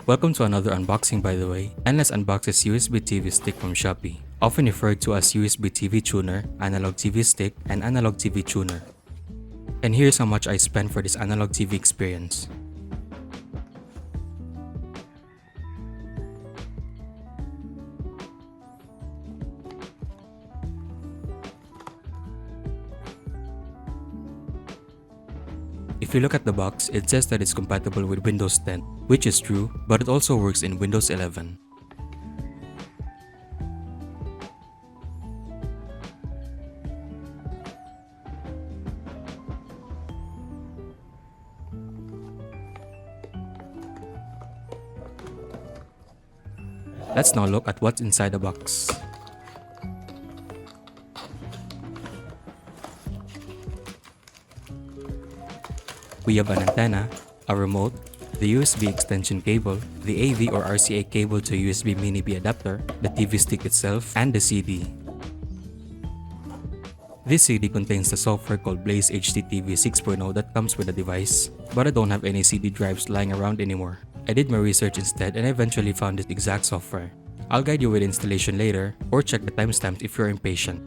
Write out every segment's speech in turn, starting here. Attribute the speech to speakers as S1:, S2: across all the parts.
S1: Welcome to another unboxing by the way, and let's unbox this USB TV stick from Shopee, often referred to as USB TV tuner, analog TV stick, and analog TV tuner. And here's how much I spent for this analog TV experience. If you look at the box, it says that it's compatible with Windows 10, which is true, but it also works in Windows 11. Let's now look at what's inside the box. We have an antenna, a remote, the USB extension cable, the AV or RCA cable to USB mini B adapter, the TV stick itself, and the CD. This CD contains the software called BLAZEHDTV 6.0 that comes with the device, but I don't have any CD drives lying around anymore. I did my research instead and eventually found this exact software. I'll guide you with installation later, or check the timestamps if you're impatient.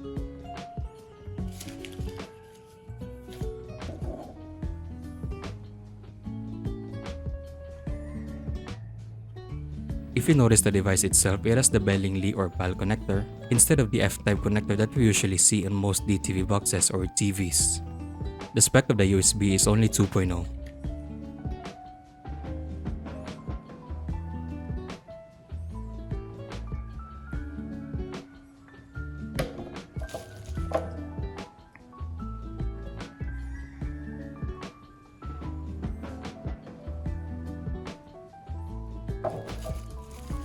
S1: If you notice the device itself, it has the Bellingly or PAL connector instead of the F-type connector that we usually see in most DTV boxes or TVs. The spec of the USB is only 2.0.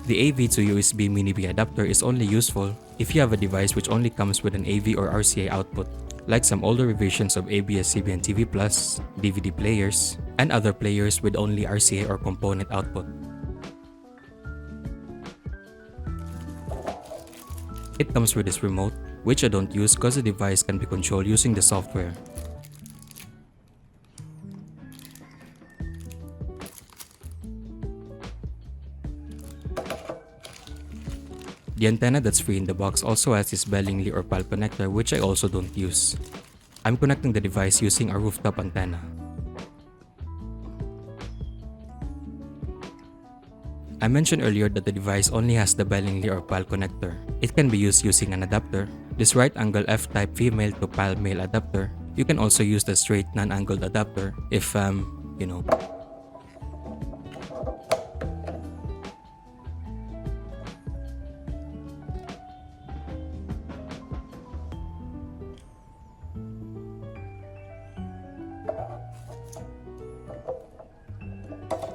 S1: The AV to USB mini B adapter is only useful if you have a device which only comes with an AV or RCA output, like some older revisions of ABS-CBN TV Plus, DVD players, and other players with only RCA or component output. It comes with this remote, which I don't use because the device can be controlled using the software. The antenna that's free in the box also has this Bellingly or PAL connector, which I also don't use. I'm connecting the device using a rooftop antenna. I mentioned earlier that the device only has the Bellingly or PAL connector. It can be used using an adapter, this right angle F-type female to PAL male adapter. You can also use the straight non-angled adapter if, you know.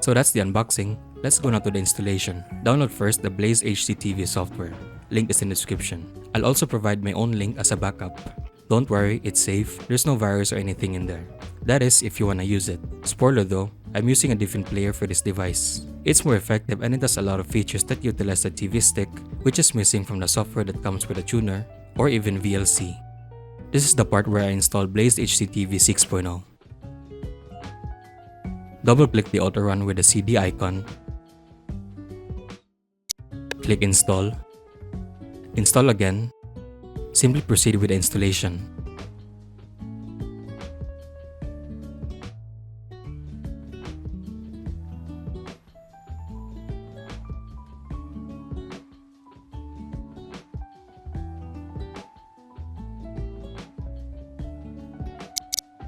S1: So that's the unboxing. Let's go now to the installation. Download first the BLAZEHDTV software. Link is in the description. I'll also provide my own link as a backup. Don't worry, it's safe. There's no virus or anything in there. That is if you wanna use it. Spoiler though, I'm using a different player for this device. It's more effective and it has a lot of features that utilize the TV stick, which is missing from the software that comes with a tuner or even VLC. This is the part where I installed BLAZEHDTV 6.0. Double-click the auto run with the CD icon. Click install. Install again. Simply proceed with the installation.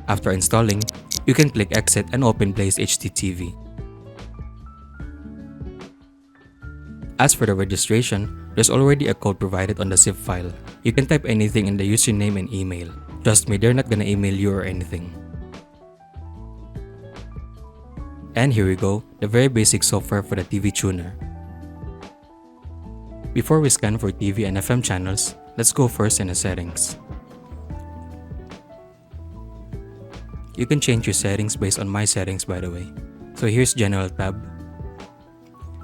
S1: After installing, you can click exit and open BLAZEHDTV. As for the registration, there's already a code provided on the zip file. You can type anything in the username and email. Trust me, they're not gonna email you or anything. And here we go, the very basic software for the TV tuner. Before we scan for TV and FM channels, let's go first in the settings. You can change your settings based on my settings by the way. So here's General tab.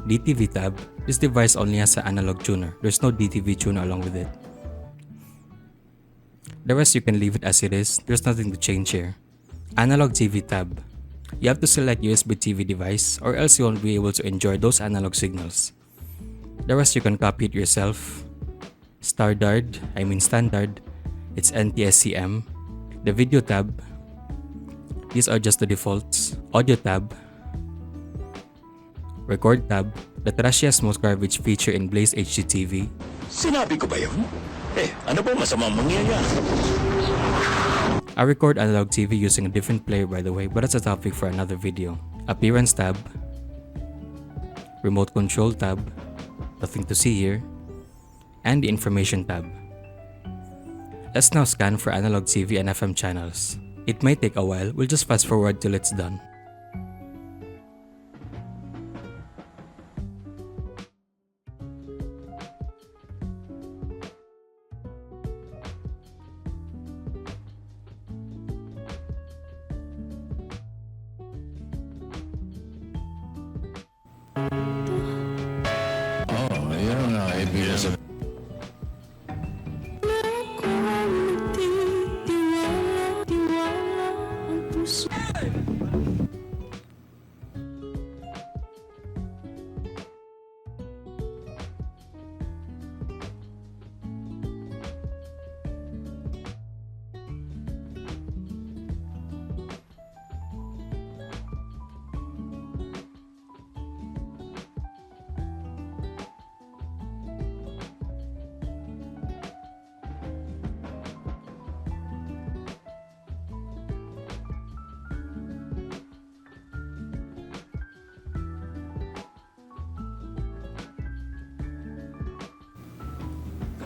S1: DTV tab. This device only has an analog tuner. There's no DTV tuner along with it. The rest you can leave it as it is. There's nothing to change here. Analog TV tab. You have to select USB TV device or else you won't be able to enjoy those analog signals. The rest you can copy it yourself. Standard, it's ntsc. The video tab, these are just the defaults. Audio tab, record tab, the trashiest most garbage feature in BLAZEHDTV.
S2: Sinabi ko ba yun? Ano ba masamang mangyayari?
S1: I record analog TV using a different player by the way, but that's a topic for another video. Appearance tab, remote control tab, nothing to see here, and the information tab. Let's now scan for analog TV and FM channels. It may take a while, we'll just fast forward till it's done.
S2: Yan ang ibig sabihin.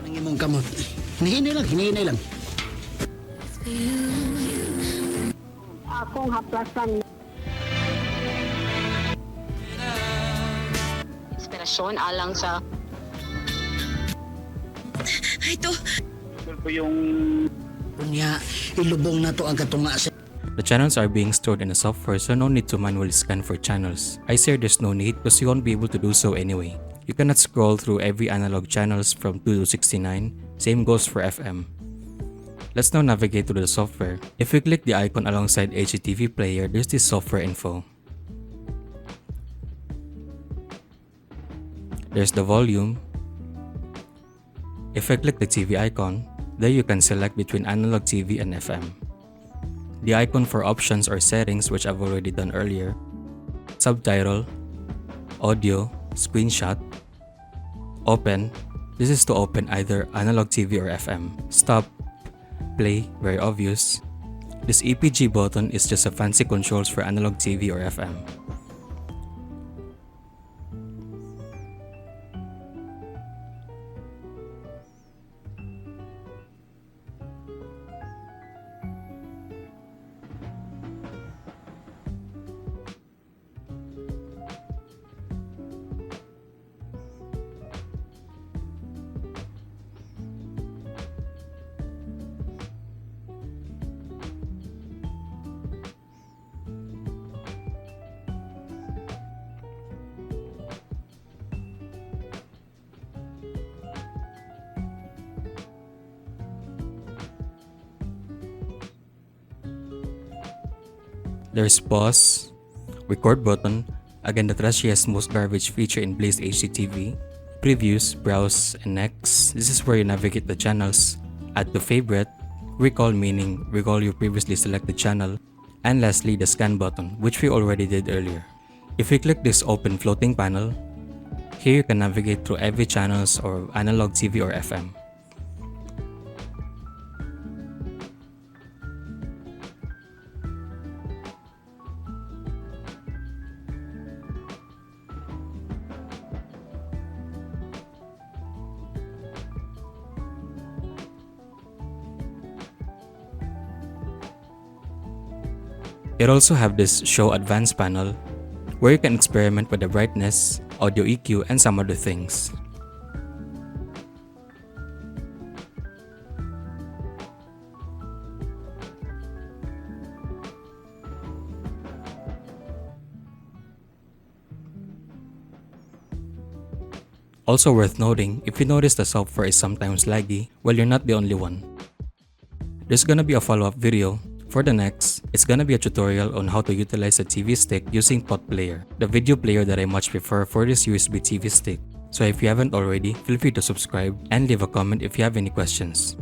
S3: Ang imong kamot. Hinihinay lang.
S4: Akong haplasan. Inspirasyon alang sa
S3: Kunya, ilubong na to ang katunga sa
S1: The channels are being stored in a software so no need to manually scan for channels. I say there's no need because you won't be able to do so anyway. You cannot scroll through every analog channels from 2 to 69, same goes for FM. Let's now navigate to the software. If we click the icon alongside hdtv player, there's this software info. There's the volume. If I click the TV icon, there you can select between analog TV and FM. The icon for options or settings, which I've already done earlier. Subtitle, audio, screenshot, open. This is to open either analog TV or FM. Stop, play, very obvious. This EPG button is just a fancy controls for analog TV or FM. There's pause, record button, again the trashiest most garbage feature in BLAZEHDTV, previews, browse, and next. This is where you navigate the channels, add to favorite, recall meaning recall your previously selected channel, and lastly the scan button, which we already did earlier. If we click this open floating panel, here you can navigate through every channels or analog TV or FM. It also have this show advanced panel where you can experiment with the brightness, audio EQ, and some other things. Also worth noting, if you notice the software is sometimes laggy, well, you're not the only one. There's gonna be a follow-up video For the next, it's gonna be a tutorial on how to utilize a TV stick using Pot Player, the video player that I much prefer for this USB TV stick. So if you haven't already, feel free to subscribe and leave a comment if you have any questions.